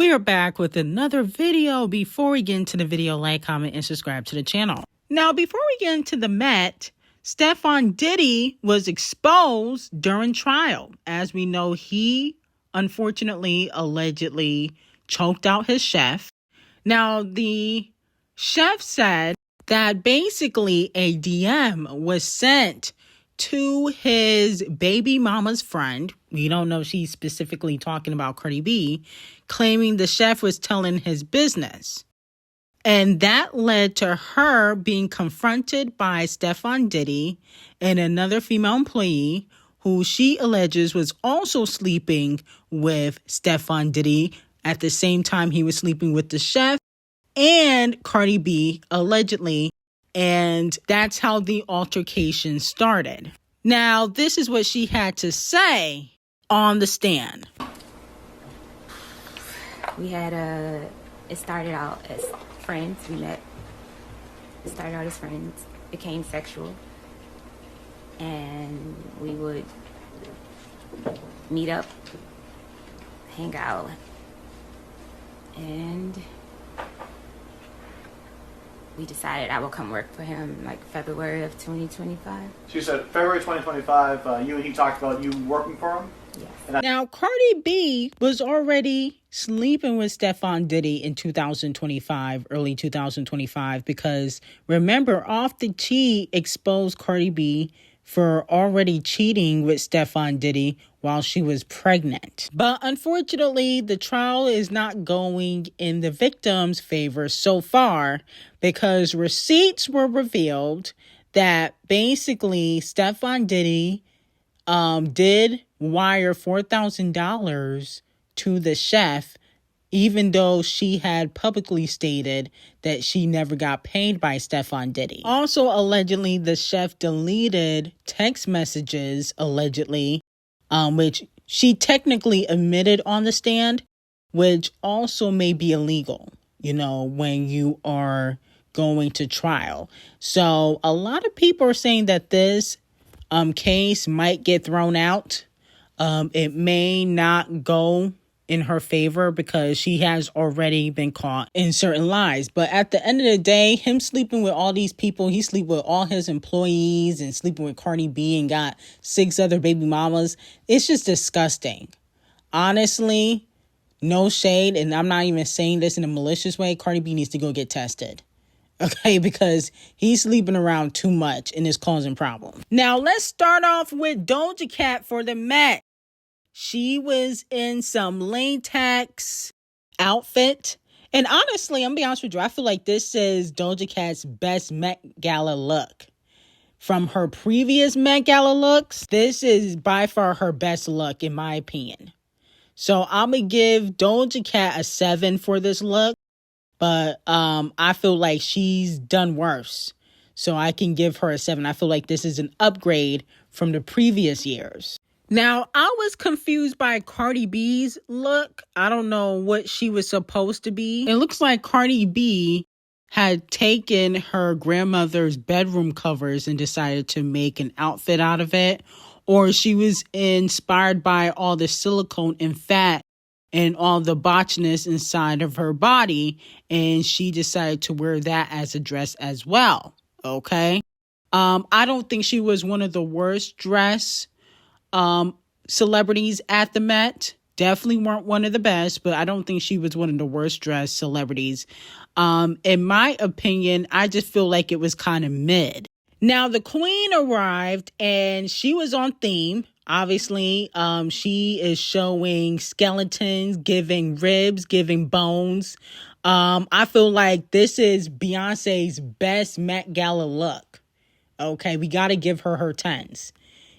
We are back with another video. Before we get into the video, like, comment, and subscribe to the channel. Now, before we get into the Met, Stefon Diddy was exposed during trial. As we know, he unfortunately, allegedly choked out his chef. Now, the chef said that basically a DM was sent to his baby mama's friend. We don't know if she's specifically talking about Cardi B, claiming the chef was telling his business. And that led to her being confronted by Stefon Diddy and another female employee who she alleges was also sleeping with Stefon Diddy at the same time he was sleeping with the chef and Cardi B, allegedly. And that's how the altercation started. Now, this is what she had to say on the stand. We had it started out as friends. We met. It started out as friends, became sexual, and we would meet up, hang out, and we decided I would come work for him like February of 2025. She said February 2025, you and he talked about you working for him? Yes. Now, Cardi B was already sleeping with Stefon Diddy in 2025, early 2025, because remember, Off the Cheat exposed Cardi B for already cheating with Stefon Diddy while she was pregnant. But unfortunately, the trial is not going in the victim's favor so far because receipts were revealed that basically Stefon Diddy did wire $4,000 to the chef, even though she had publicly stated that she never got paid by Stefon Diddy. Also, allegedly, the chef deleted text messages, allegedly, which she technically admitted on the stand, which also may be illegal, you know, when you are going to trial. So a lot of people are saying that this case might get thrown out. It may not go in her favor because she has already been caught in certain lies. But at the end of the day, him sleeping with all these people, he sleep with all his employees and sleeping with Cardi B and got 6 other baby mamas. It's just disgusting. Honestly, no shade. And I'm not even saying this in a malicious way. Cardi B needs to go get tested. Okay, because he's sleeping around too much and it's causing problems. Now, let's start off with D0JA Cat for the Met. She was in some latex outfit. And honestly, I'm going to be honest with you, I feel like this is D0JA Cat's best Met Gala look. From her previous Met Gala looks, this is by far her best look, in my opinion. So I'm going to give D0JA Cat a 7 for this look. But I feel like she's done worse. So I can give her a 7. I feel like this is an upgrade from the previous years. Now, I was confused by Cardi B's look. I don't know what she was supposed to be. It looks like Cardi B had taken her grandmother's bedroom covers and decided to make an outfit out of it. Or she was inspired by all the silicone and fat and all the botchness inside of her body, and she decided to wear that as a dress as well. Okay. I don't think she was one of the worst dressed celebrities at the Met. Definitely weren't one of the best, but I don't think she was one of the worst dressed celebrities. In my opinion, I just feel like it was kind of mid. Now, the Queen arrived and she was on theme. Obviously, she is showing skeletons, giving ribs, giving bones. I feel like this is Beyonce's best Met Gala look. Okay, we got to give her her 10s.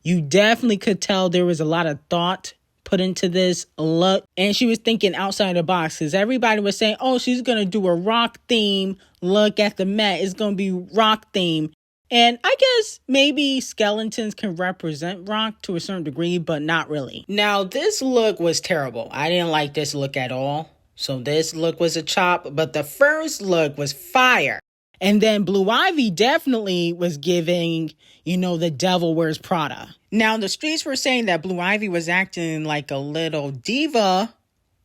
You definitely could tell there was a lot of thought put into this look. And she was thinking outside the box because everybody was saying, oh, she's going to do a rock theme look at the Met. It's going to be rock theme. And I guess maybe skeletons can represent rock to a certain degree, but not really. Now, this look was terrible. I didn't like this look at all. So this look was a chop, but the first look was fire. And then Blue Ivy definitely was giving, you know, the devil wears Prada. Now, the streets were saying that Blue Ivy was acting like a little diva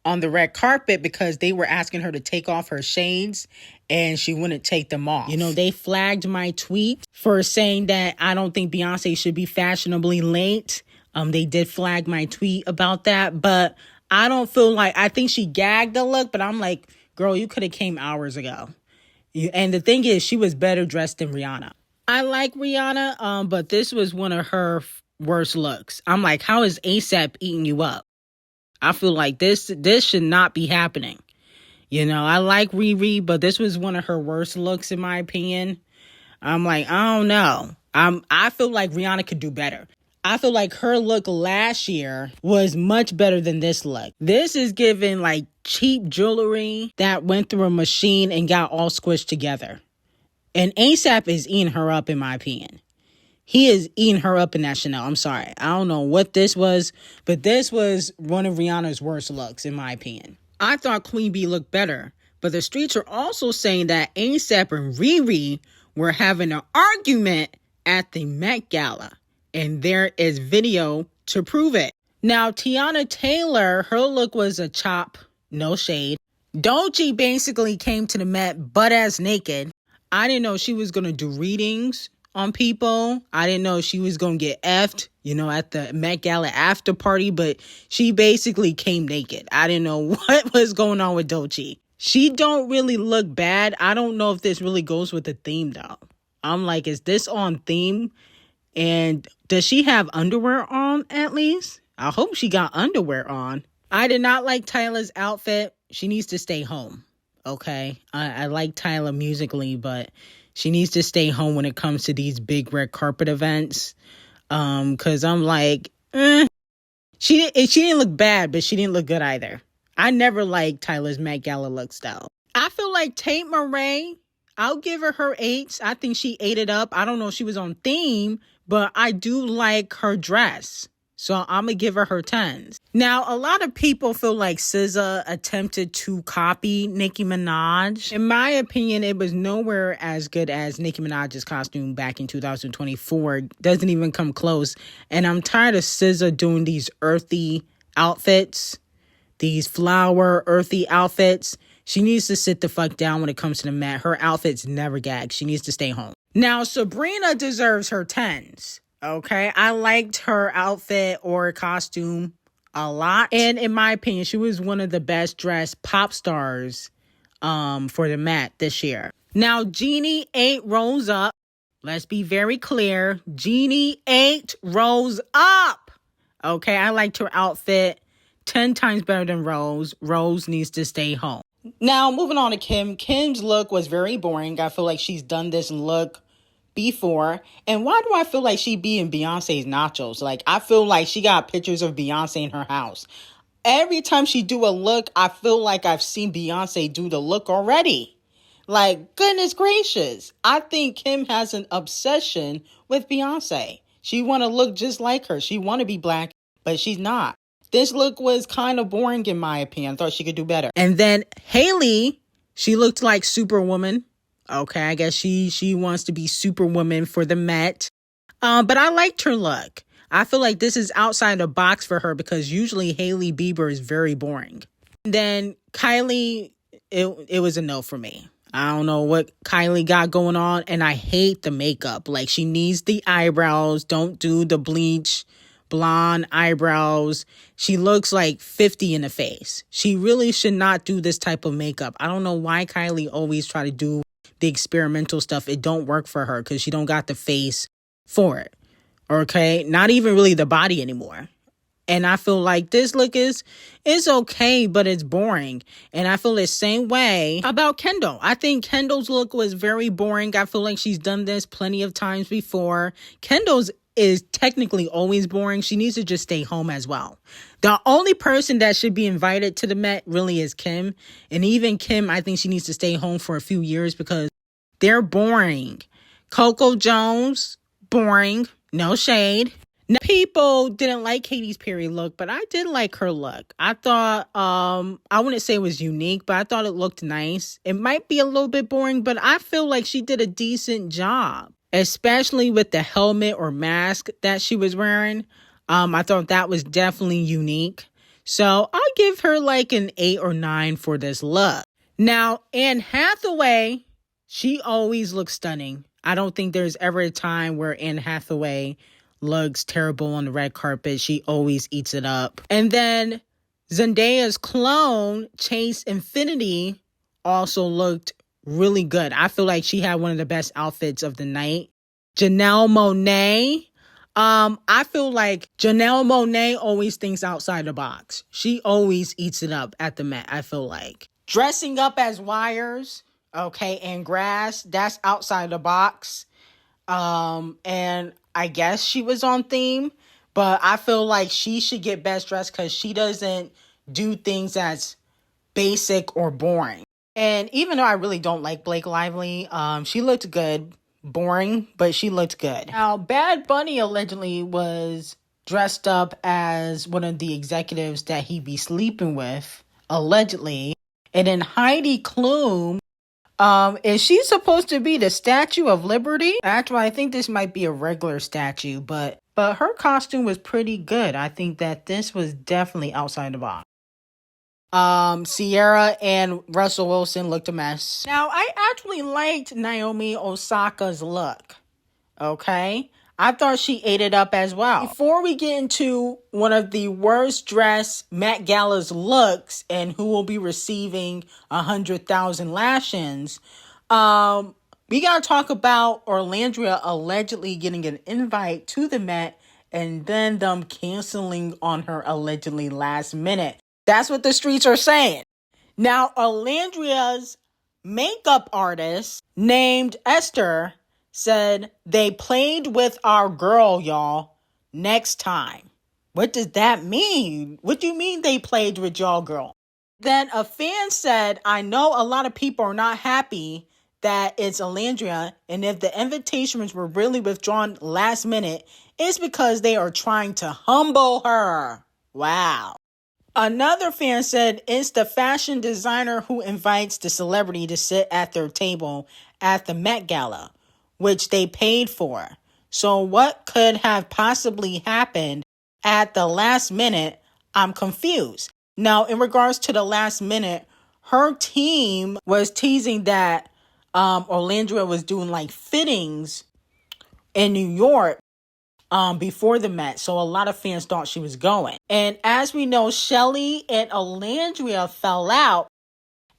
on the red carpet because they were asking her to take off her shades and she wouldn't take them off. You know, they flagged my tweet for saying that I don't think Beyonce should be fashionably late. They did flag my tweet about that, but I don't feel like, I think she gagged the look, but I'm like, girl, you could have came hours ago. And the thing is, she was better dressed than Rihanna. I like Rihanna, but this was one of her worst looks. I'm like, how is ASAP eating you up? I feel like this should not be happening. You know, I like Riri, but this was one of her worst looks in my opinion. I'm like, I don't know. I feel like Rihanna could do better. I feel like her look last year was much better than this look. This is giving like cheap jewelry that went through a machine and got all squished together. And ASAP is eating her up in my opinion. He is eating her up in that Chanel. I'm sorry. I don't know what this was, but this was one of Rihanna's worst looks, in my opinion. I thought Queen Bee looked better, but the streets are also saying that A$AP and Riri were having an argument at the Met Gala, and there is video to prove it. Now, Teyana Taylor, her look was a chop, no shade. D0JA basically came to the Met butt-ass naked. I didn't know she was going to do readings on people. I didn't know she was going to get effed, you know, at the Met Gala after party, but she basically came naked. I didn't know what was going on with D0JA. She don't really look bad. I don't know if this really goes with the theme though. I'm like, is this on theme? And does she have underwear on at least? I hope she got underwear on. I did not like Tyla's outfit. She needs to stay home. Okay. I like Tyla musically, but she needs to stay home when it comes to these big red carpet events. Cause I'm like, she didn't look bad, but she didn't look good either. I never liked Tyla's Met Gala look style. I feel like Tate Murray, I'll give her 8s. I think she ate it up. I don't know if she was on theme, but I do like her dress. So I'm going to give her 10s. Now, a lot of people feel like SZA attempted to copy Nicki Minaj. In my opinion, it was nowhere as good as Nicki Minaj's costume back in 2024. Doesn't even come close. And I'm tired of SZA doing these earthy outfits. These flower, earthy outfits. She needs to sit the fuck down when it comes to the Met. Her outfits never gag. She needs to stay home. Now, Sabrina deserves her 10s. Okay, I liked her outfit or costume a lot. And in my opinion, she was one of the best dressed pop stars for the Met this year. Now, Jeannie 8 Rose Up. Let's be very clear. Jeannie 8 Rose Up. Okay, I liked her outfit 10 times better than Rose. Rose needs to stay home. Now, moving on to Kim. Kim's look was very boring. I feel like she's done this look before. And why do I feel like she be in Beyonce's nachos? Like, I feel like she got pictures of Beyonce in her house. Every time she do a look, I feel like I've seen Beyonce do the look already. Like, goodness gracious. I think Kim has an obsession with Beyonce. She want to look just like her. She want to be black, but she's not. This look was kind of boring in my opinion. I thought she could do better. And then Haley, she looked like Superwoman. Okay, I guess she wants to be Superwoman for the Met. But I liked her look. I feel like this is outside the box for her because usually Hailey Bieber is very boring. And then Kylie, it was a no for me. I don't know what Kylie got going on, and I hate the makeup. Like, she needs the eyebrows. Don't do the bleach blonde eyebrows. She looks like 50 in the face. She really should not do this type of makeup. I don't know why Kylie always try to do the experimental stuff. It don't work for her because she don't got the face for it. Okay, not even really the body anymore. And I feel like this look is okay, but it's boring. And I feel the same way about Kendall. I think Kendall's look was very boring. I feel like she's done this plenty of times before. Kendall's is technically always boring. She needs to just stay home as well. The only person that should be invited to the Met really is Kim. And even Kim, I think she needs to stay home for a few years because they're boring. Coco Jones, boring. No shade. Now, people didn't like Katy Perry look, but I did like her look. I thought, I wouldn't say it was unique, but I thought it looked nice. It might be a little bit boring, but I feel like she did a decent job, especially with the helmet or mask that she was wearing. I thought that was definitely unique. So I'll give her like an 8 or 9 for this look. Now, Anne Hathaway, she always looks stunning. I don't think there's ever a time where Anne Hathaway looks terrible on the red carpet. She always eats it up. And then Zendaya's clone, Chase Infinity, also looked really good. I feel like she had one of the best outfits of the night. Janelle Monáe. I feel like Janelle Monáe always thinks outside the box. She always eats it up at the Met, I feel like. Dressing up as wires, okay, and grass, that's outside the box. And I guess she was on theme, but I feel like she should get best dressed because she doesn't do things that's basic or boring. And even though I really don't like Blake Lively, she looked good. Boring, but she looked good. Now, Bad Bunny allegedly was dressed up as one of the executives that he be sleeping with, allegedly. And then Heidi Klum, is she supposed to be the Statue of Liberty? Actually, I think this might be a regular statue, but her costume was pretty good. I think that this was definitely outside the box. Sierra and Russell Wilson looked a mess. Now, I actually liked Naomi Osaka's look. Okay? I thought she ate it up as well. Before we get into one of the worst dressed Met Gala's looks and who will be receiving 100,000 lashings, we gotta talk about Olandrïa allegedly getting an invite to the Met and then them canceling on her allegedly last minute. That's what the streets are saying. Now, Olandrïa's makeup artist named Esther said they played with our girl, y'all. Next time. What does that mean? What do you mean they played with y'all girl? Then a fan said, I know a lot of people are not happy that it's Alandria, and if the invitations were really withdrawn last minute, it's because they are trying to humble her. Wow. Another fan said it's the fashion designer who invites the celebrity to sit at their table at the Met Gala, which they paid for. So what could have possibly happened at the last minute? I'm confused. Now, in regards to the last minute, her team was teasing that Olandrïa was doing like fittings in New York before the Met, so a lot of fans thought she was going. And as we know, Shelly and Alandria fell out,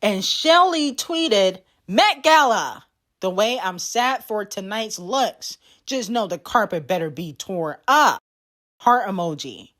and Shelly tweeted, Met Gala, the way I'm sad for tonight's looks. Just know the carpet better be tore up. Heart emoji.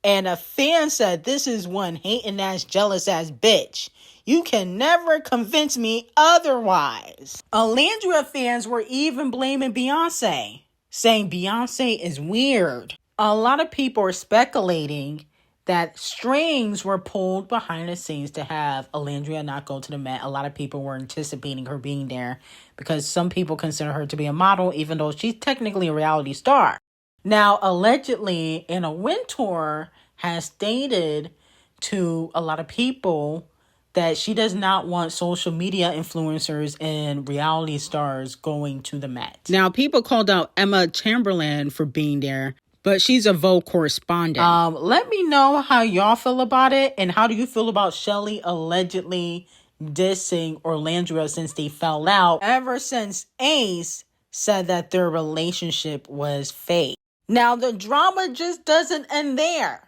And a fan said, this is one hating ass, jealous ass bitch. You can never convince me otherwise. Alandria fans were even blaming Beyonce, saying Beyonce is weird. A lot of people are speculating that strings were pulled behind the scenes to have Alandria not go to the Met. A lot of people were anticipating her being there because some people consider her to be a model, even though she's technically a reality star. Now, allegedly, Anna Wintour has stated to a lot of people that she does not want social media influencers and reality stars going to the Met. Now, people called out Emma Chamberlain for being there, but she's a Vogue correspondent. Let me know how y'all feel about it, and how do you feel about Shelly allegedly dissing Olandrïa since they fell out ever since Ace said that their relationship was fake. Now, the drama just doesn't end there.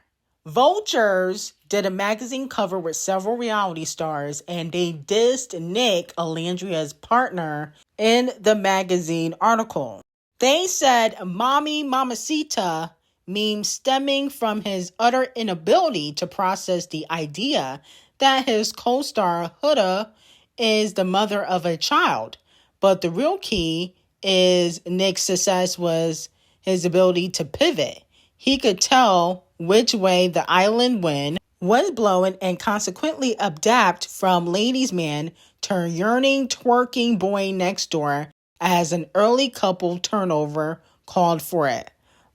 Vultures did a magazine cover with several reality stars, and they dissed Nick, Alandria's partner, in the magazine article. They said Mommy Mamacita memes stemming from his utter inability to process the idea that his co-star Huda is the mother of a child. But the real key is Nick's success was his ability to pivot. He could tell which way the island wind was blowing and consequently adapt from ladies' man to yearning, twerking boy next door as an early couple turnover called for it.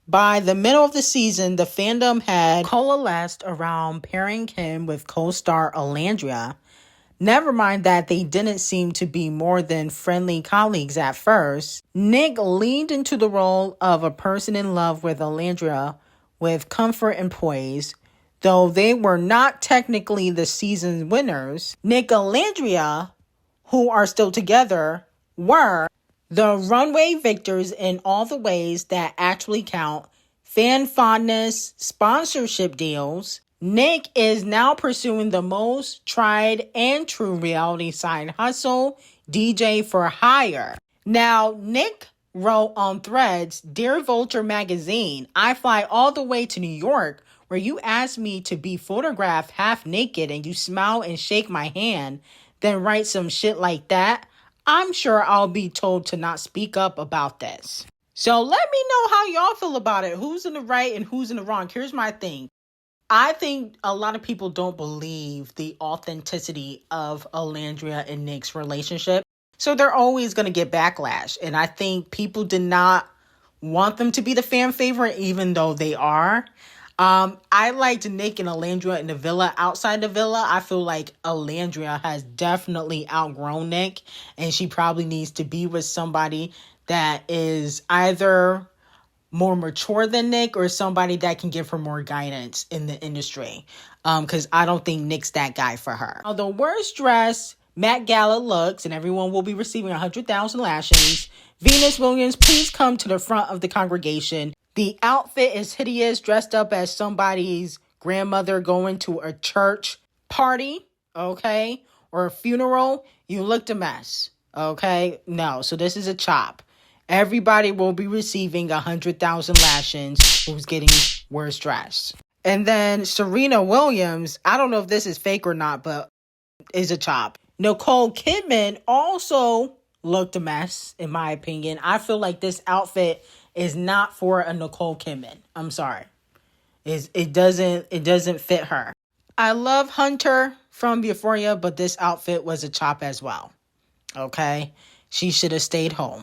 By the middle of the season, the fandom had coalesced around pairing him with co-star Alandria. Never mind that they didn't seem to be more than friendly colleagues at first. Nick leaned into the role of a person in love with Alandria with comfort and poise. though they were not technically the season winners, Nick and Alandria, who are still together, were the runway victors in all the ways that actually count: fan fondness, sponsorship deals. Nick is now pursuing the most tried and true reality side hustle, DJ for hire. Now, Nick wrote on Threads, "Dear Vulture magazine, I fly all the way to New York where you asked me to be photographed half naked and you smile and shake my hand, then write some shit like that. I'm sure I'll be told to not speak up about this." So let me know how y'all feel about it. Who's in the right and who's in the wrong? Here's my thing. I think a lot of people don't believe the authenticity of Alandria and Nick's relationship. So they're always going to get backlash. And I think people did not want them to be the fan favorite, even though they are. I liked Nick and Alandria in the villa. Outside the villa, I feel like Alandria has definitely outgrown Nick, and she probably needs to be with somebody that is either more mature than Nick or somebody that can give her more guidance in the industry. Because I don't think Nick's that guy for her. Now, the worst dress Met Gala looks, and everyone will be receiving 100,000 lashings. Venus Williams, please come to the front of the congregation. The outfit is hideous, dressed up as somebody's grandmother going to a church party, okay, or a funeral. You looked a mess, okay? No, so this is a chop. Everybody will be receiving 100,000 lashings who's getting worst dress. And then Serena Williams, I don't know if this is fake or not, but is a chop. Nicole Kidman also looked a mess, in my opinion. I feel like this outfit is not for a Nicole Kidman. I'm sorry. It doesn't fit her. I love Hunter from Euphoria, but this outfit was a chop as well. Okay? She should have stayed home.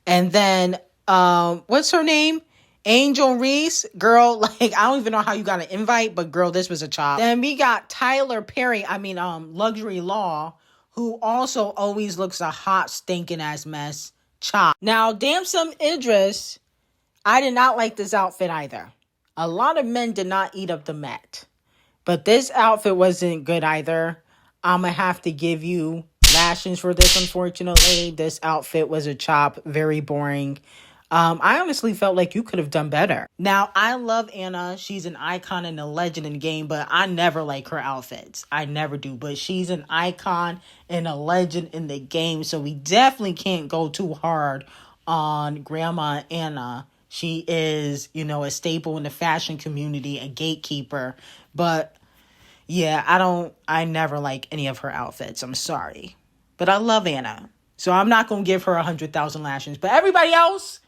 And then, what's her name? Angel Reese. Girl, like, I don't even know how you got an invite, but girl, this was a chop. Then we got Tyler Perry, Luxury Law, who also always looks a hot, stinking ass mess. Chop. Now, Damson Idris, I did not like this outfit either. A lot of men did not eat up the Met. But this outfit wasn't good either. I'm going to have to give you lashings for this, unfortunately. This outfit was a chop. Very boring. I honestly felt like you could have done better. Now, I love Anna. She's an icon and a legend in the game, but I never like her outfits. I never do. But she's an icon and a legend in the game, so we definitely can't go too hard on Grandma Anna. She is, a staple in the fashion community, a gatekeeper. But yeah, I never like any of her outfits. I'm sorry. But I love Anna. So I'm not going to give her 100,000 lashings. But everybody else,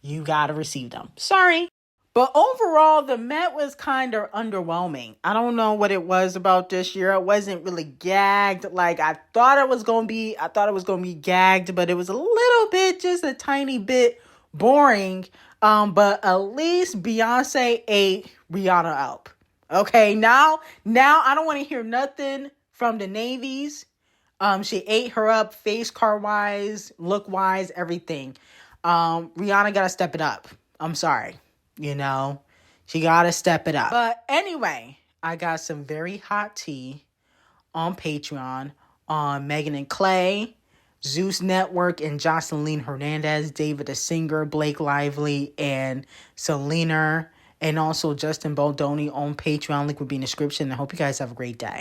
you got to receive them. Sorry. But overall, the Met was kind of underwhelming. I don't know what it was about this year. It wasn't really gagged like I thought it was going to be. I thought it was going to be gagged, but it was a little bit, just a tiny bit boring. But at least Beyonce ate Rihanna up. Okay, now I don't want to hear nothing from the Navies. She ate her up, face card wise, look wise, everything. Rihanna gotta step it up. I'm sorry. She gotta step it up. But anyway, I got some very hot tea on Patreon on Megan and Clay, Zeus Network, and Jocelyn Hernandez, David the Singer, Blake Lively, and Selena, and also Justin Baldoni on Patreon. Link will be in the description. I hope you guys have a great day.